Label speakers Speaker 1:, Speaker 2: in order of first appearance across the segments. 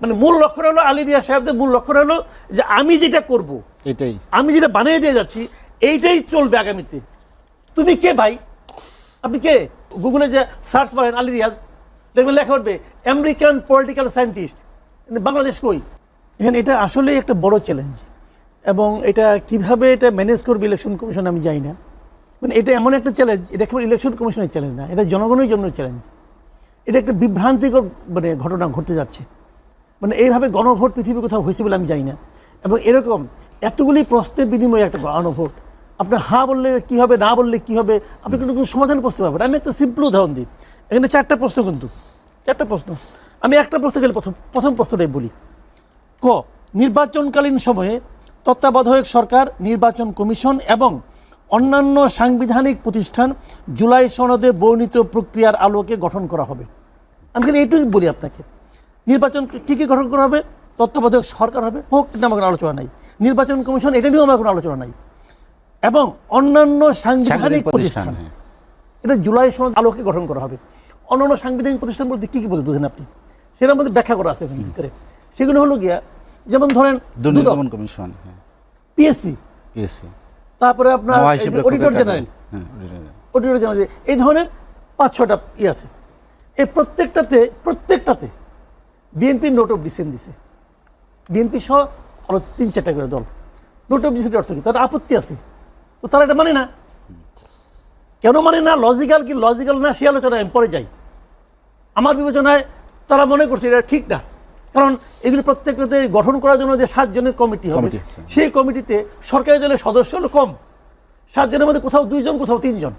Speaker 1: মানে মূল লক্ষ্য হলো আলী রিয়াজ সাহেবদের মূল লক্ষ্য হলো যে আমি যেটা করব,
Speaker 2: এটাই
Speaker 1: আমি যেটা বানিয়ে দিয়ে যাচ্ছি এইটাই চলবে আগামীতে। তুমি কে ভাই? আপনি কে? গুগলে যে সার্চ করেন আলী রিয়াজ, দেখবেন লেখা উঠবে আমেরিকান পলিটিক্যাল সায়েন্টিস্ট, বাংলাদেশ কই? এখানে এটা আসলে একটা বড় চ্যালেঞ্জ, এবং এটা কিভাবে এটা ম্যানেজ করবে ইলেকশন কমিশন আমি জানি না। মানে এটা এমন একটা চ্যালেঞ্জ, এটা কেবল ইলেকশন কমিশনের চ্যালেঞ্জ না, এটা জনগণের জন্য চ্যালেঞ্জ। এটা একটা বিভ্রান্তিকর মানে ঘটনা ঘটতে যাচ্ছে। মানে এইভাবে গণভোট পৃথিবীর কোথাও হয়েছে বলে আমি জানি না। এবং এরকম এতগুলি প্রশ্নের বিনিময়ে একটা গণভোট, আপনার হা বললে কী হবে, না বললে কী হবে, আপনি কিন্তু কোনো সমাধান করতে পারবেন। আমি একটা সিম্পল উদাহরণ দিই। এখানে 4টা প্রশ্ন, কিন্তু 4টা প্রশ্ন। আমি একটা প্রশ্ন গেলে প্রথম প্রশ্নটাই বলি। ক, নির্বাচনকালীন সময়ে তত্ত্বাবধায়ক সরকার, নির্বাচন কমিশন এবং অন্যান্য সাংবিধানিক প্রতিষ্ঠান জুলাই সনদে বর্ণিত প্রক্রিয়ার আলোকে গঠন করা হবে। আমি খালি এইটুকুই বলি আপনাকে, নির্বাচন কী কী গঠন করা হবে? তত্ত্বাবধায়ক সরকার হবে, হোক, কিন্তু আমার কোনো আলোচনা নাই। নির্বাচন কমিশন, এটা নিয়েও আমার কোনো আলোচনা নাই। এবং অন্যান্য সাংবিধানিক প্রতিষ্ঠান, এটা জুলাই সনদ আলোকে গঠন করা হবে। অন্যান্য সাংবিধানিক প্রতিষ্ঠান বলতে কী কী বুঝেন আপনি? সেটার মধ্যে ব্যাখ্যা করা আছে এখানে ভিতরে। সেগুলো হলো গিয়া, যেমন ধরেন
Speaker 2: দুর্নীতি কমিশন,
Speaker 1: পিএসসি, তারপরে আপনার অডিটর জেনারেল, এই ধরনের 5-6টা আছে। এই প্রত্যেকটাতে বিএনপির নোট অফ ডিসেন্ট দিছে, বিএনপি সহ আরো 3-4টা করে দল। নোট অফ ডিসেন্টের অর্থ কি? তার আপত্তি আছে, তো তারা এটা মানে না। কেন মানে না? লজিক্যাল কি লজিক্যাল না, সে আলোচনায় আমি পরে যাই। আমার বিবেচনায় তারা মনে করছে এটা ঠিক না, কারণ এগুলি প্রত্যেকটাতে গঠন করার জন্য যে 7 জনের কমিটি হবে, সেই কমিটিতে সরকারি দলের সদস্য হলো কম, 7 জনের মধ্যে কোথাও 2 জন, কোথাও 3 জন,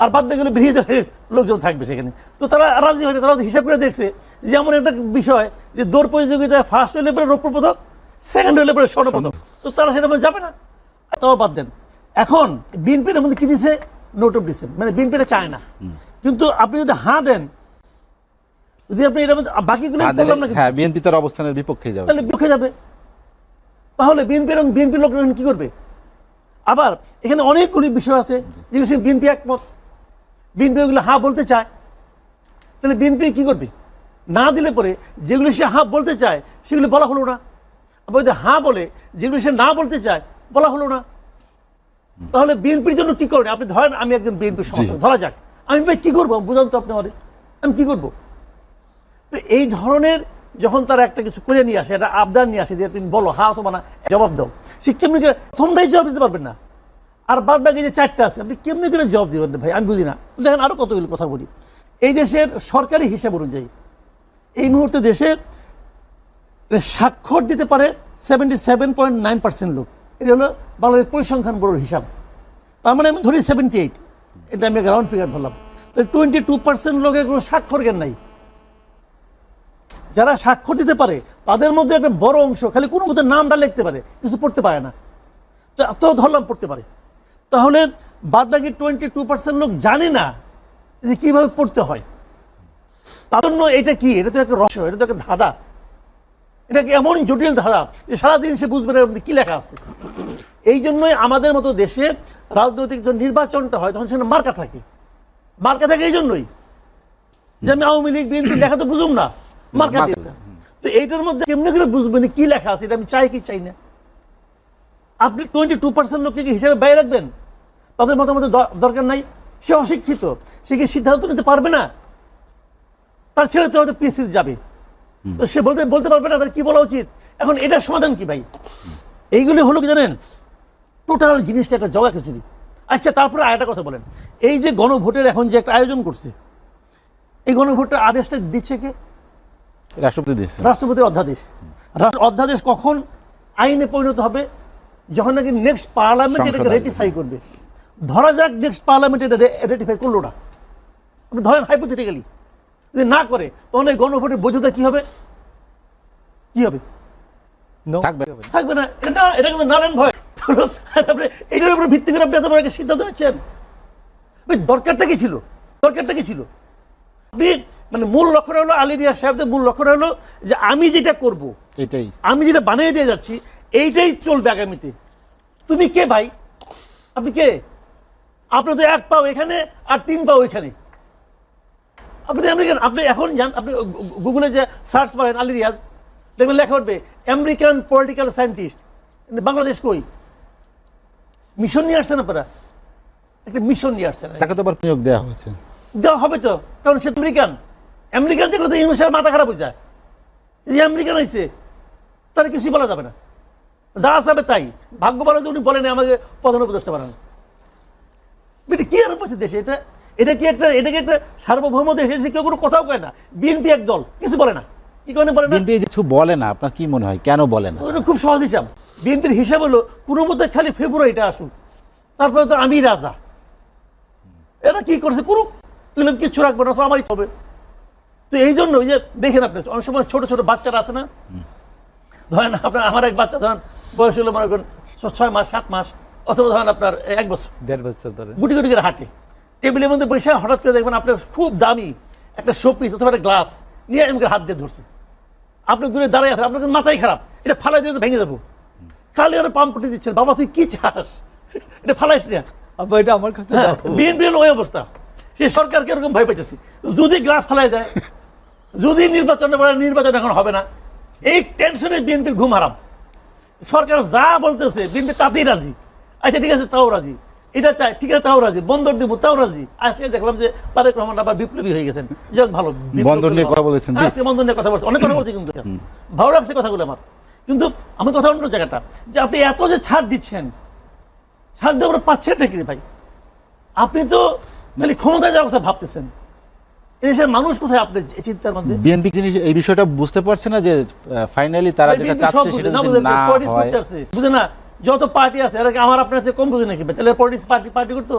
Speaker 1: আর বাদ বাকি বিরোধী দলের লোকজন থাকবে সেখানে। তো তারা রাজি হয়নি, তারা হিসাব করে দেখছে যে এমন একটা বিষয় যে দৌড় প্রতিযোগিতায় ফার্স্ট হলে পরে রৌপ্য পদক, সেকেন্ড হলে পরে স্বর্ণ পদক, তো তারা সেটা যাবে না, তাও বাদ দেন। এখন বিএনপির মধ্যে কি দিছে? নোট অফ ডিসেন্ট, মানে বিএনপিটা চায় না। কিন্তু আপনি যদি হাঁ দেন, যদি আপনি এটা বাকিগুলো বললাম না,
Speaker 2: বিএনপি তার অবস্থানের বিপক্ষে যাবে,
Speaker 1: তাহলে বিপক্ষে যাবে। তাহলে বিএনপির লোকজন কি করবে? আবার এখানে অনেকগুলি বিষয় আছে যেগুলো বিএনপি একমত, বিএনপি ওগুলো হ্যাঁ বলতে চায়, তাহলে বিএনপি কি করবে? না দিলে পরে যেগুলো সে হ্যাঁ বলতে চায় সেগুলো বলা হলো না। আবার যদি হ্যাঁ বলে যেগুলো সে না বলতে চায় বলা হলো না, তাহলে বিএনপির জন্য কি করবে? আপনি ধরেন আমি একজন বিএনপির সমর্থক, ধরা যাক, আমি ভাই কি করবো বুঝান তো আপনি আমারে, আমি কি করবো? তো এই ধরনের যখন তারা একটা কিছু করে নিয়ে আসে, একটা আবদার নিয়ে আসে যে তুমি বলো হ্যাঁ অথবা না, জবাব দাও, সে কেমনি করে প্রথমটাই জবাব দিতে পারবেন না, আর বাদ বাকি যে 4টা আছে আপনি কেমনি করে জবাব দিবেন ভাই? আমি বুঝি না। দেখেন আরো কতগুলো কথা বলি। এই দেশের সরকারি হিসাব অনুযায়ী এই মুহূর্তে দেশে স্বাক্ষর দিতে পারে 77.9% লোক। এটা হলো বাংলাদেশ পরিসংখ্যান ব্যুরোর হিসাব। তার মানে আমি ধরি 78, এটা আমি গ্রাউন্ড ফিগার ধরলাম। তো 22% লোকের কোনো স্বাক্ষর জ্ঞান নাই। যারা স্বাক্ষর দিতে পারে তাদের মধ্যে একটা বড় অংশ খালি কোনো মতো নামটা লিখতে পারে, কিছু পড়তে পারে না। তো ধরলাম পড়তে পারে, তাহলে বাদ বাকি 22% লোক জানে না যে কিভাবে পড়তে হয়। তার জন্য এটা কি? এটা তো একটা রহস্য, এটা তো একটা ধাঁধা, এটা কি এমন জটিল ধাঁধা যে সারাদিন সে বুঝবে না কি লেখা আছে। এই জন্যই আমাদের মতো দেশে রাজনৈতিক যখন নির্বাচনটা হয় তখন সেখানে মার্কা থাকে, মার্কা থাকে এই জন্যই যে আমি আওয়ামী লীগ বিএনপি লেখা তো বুঝুম না, মার্কা দিয়ে। তো এইটার মধ্যে কেমনি করে বুঝবেন কি লেখা আছে, এটা আমি চাই কি চাই না? আপনি 22% লোককে কি হিসাবে বাইরে রাখবেন? তাদের মতামত দরকার নাই, সে অশিক্ষিত, সে কি সিদ্ধান্ত নিতে পারবে না? তার ছেলে তো হয়তো পিএসসি যাবে, তো সে বলতে পারবে না তার কি বলা উচিত। এখন এটার সমাধান কি ভাই? এইগুলি হলো কি জানেন, টোটাল জিনিসটা একটা জগা খিচুড়ি। আচ্ছা, তারপরে আরেকটা কথা বলেন, এই যে গণভোটের এখন যে একটা আয়োজন করছে, এই গণভোটের আদেশটা দিচ্ছে কে? রাষ্ট্রপতির অধ্যাদেশ। অধ্যাদেশ কখন আইনে পরিণত হবে? যখন নাকি নেক্সট পার্লামেন্ট এটাকে রেটিফাই করবে। ধরা যাক নেক্সট পার্লামেন্ট এটা রেটিফাই করলো না, আপনি ধরেন হাইপোথেটিক্যালি যদি না করে, তখন এই গণভোটের বৈধতা কি হবে? কি হবে? থাকবে না। এটা কিন্তু নারায়ণ ভয়। এটার উপরে ভিত্তি করে আপনি এত বড় একটা সিদ্ধান্ত নিচ্ছেন। দরকারটা কি ছিল? দরকারটা কি ছিল? আপনি মানে মূল লক্ষ্য হলো আলী রিয়াজ সাহেবদের মূল লক্ষ্য হলো যে আমি যেটা করব, এটাই আমি যেটা বানিয়ে দিয়ে যাচ্ছি এইটাই চলবে আগামীতে। তুমি কে ভাই? আপনি কে? আপনার তো 1 পাও এখানে আর 3 পাও এখানে, আপনি তো আমেরিকান, আপনি এখন যান, আপনি গুগলে যে সার্চ করেন আলী রিয়াজ, দেখবেন লেখা উঠবে আমেরিকান পলিটিক্যাল সায়েন্টিস্ট। বাংলাদেশ কই? মিশন নিয়ে আসছেন আপনারা, একটা মিশন নিয়ে আসছেন।
Speaker 2: তাকে তো আবার নিয়োগ দেওয়া হয়েছে।
Speaker 1: দেওয়া হবে তো, কারণ সে আমেরিকান। আমেরিকান দেখলে তো ইউনুসের মাথা খারাপ হয়ে যায়, যে আমেরিকান হয়েছে তার কিছুই বলা যাবে না, যা আসবে তাই। ভাগ্য ভালো যে উনি বলেন আমাকে প্রধান উপদেষ্টা বানান। এটা কি আর বলছে দেশে? এটা কি একটা সার্বভৌম দেশ? এসে কেউ কোনো কথাও কয় না। বিএনপি এক দল, কিছু বলে না। কি কারণে বলে না?
Speaker 2: বিএনপি কিছু বলে না, আপনার কি মনে হয় কেন বলে না?
Speaker 1: ওটা খুব সহজ হিসাব। বিএনপির হিসাব হলো কোনো মধ্যে খালি ফেব্রুয়ারিটা আসুক, তারপরে তো আমি রাজা। এরা কি করছে করুক, এগুলো কিচ্ছু রাখবে না, তো আমারই হবে। তো এই জন্য ওই যে দেখেন আপনি অনেক সময় ছোট ছোট বাচ্চারা আছে না, ধরেন আপনার আমার এক বাচ্চা ধরেন বয়স হলো মনে করেন 6 মাস 7 মাস, অথবা ধরেন আপনার 1 বছর,
Speaker 3: 1.5 বছর ধরে
Speaker 1: গুটি গুটি করে হাঁটে। টেবিলের মধ্যে বসে হঠাৎ করে দেখবেন আপনার খুব দামি একটা শোপিস অথবা একটা গ্লাস নিয়ে এমনি হাত দিয়ে ধরছে। আপনি দূরে দাঁড়িয়ে আছেন, আপনার কিন্তু মাথায় খারাপ, এটা ফালাই দিয়ে তো ভেঙে যাবো। খালি আর পাম্প পটে দিচ্ছেন, বাবা তুই কি চাস, এটা ফালাইস না।
Speaker 3: আব্বা এটা আমার কাছে দাও।
Speaker 1: বিএনপির ওই অবস্থা, সে সরকারকে এরকম ভয় পাইতেছে। যদি গ্লাস ফালাই দেয়, যদি নির্বাচন এখন হবে না, এই টেনশনে বিএনপির ঘুম হারাম। সরকার যা বলতেছে বিএনপি তাতেই রাজি। আচ্ছা ঠিক আছে, তাও রাজি, এটা চাই, ঠিক আছে তাও রাজি, বন্দর দিব তাও রাজি। আজকে দেখলাম যে তারেক রহমান আবার বিপ্লবী হয়ে গেছেন। যাক ভালো,
Speaker 2: বন্দর নিয়ে কথা বলেছেন জি।
Speaker 1: আজকে বন্দর নিয়ে কথা বলছে, অনেক কথা বলছে, কিন্তু ভালো লাগছে কথাগুলো আমার। কিন্তু আমার কথা অন্য জায়গাটা, যে আপনি এত যে ছাড় দিচ্ছেন, ছাড় দিয়ে ওরা পাচ্ছেনটা কি রে ভাই? আপনি তো খালি ক্ষমতায় যাওয়ার কথা ভাবতেছেন। এদেশের মানুষ কোথায় আপনার এই চিন্তার মধ্যে?
Speaker 2: বিএনপি জিনিস এই বিষয়টা বুঝতে পারছে না যে ফাইনালি তারা যেটা চাচ্ছে সেটা যদি না হয়।
Speaker 1: বুঝে না, যত পার্টি আছে এরা কি আমার আপনার কাছে কম বুঝে নাকি? তাহলে পলিটিক্স পার্টি করতো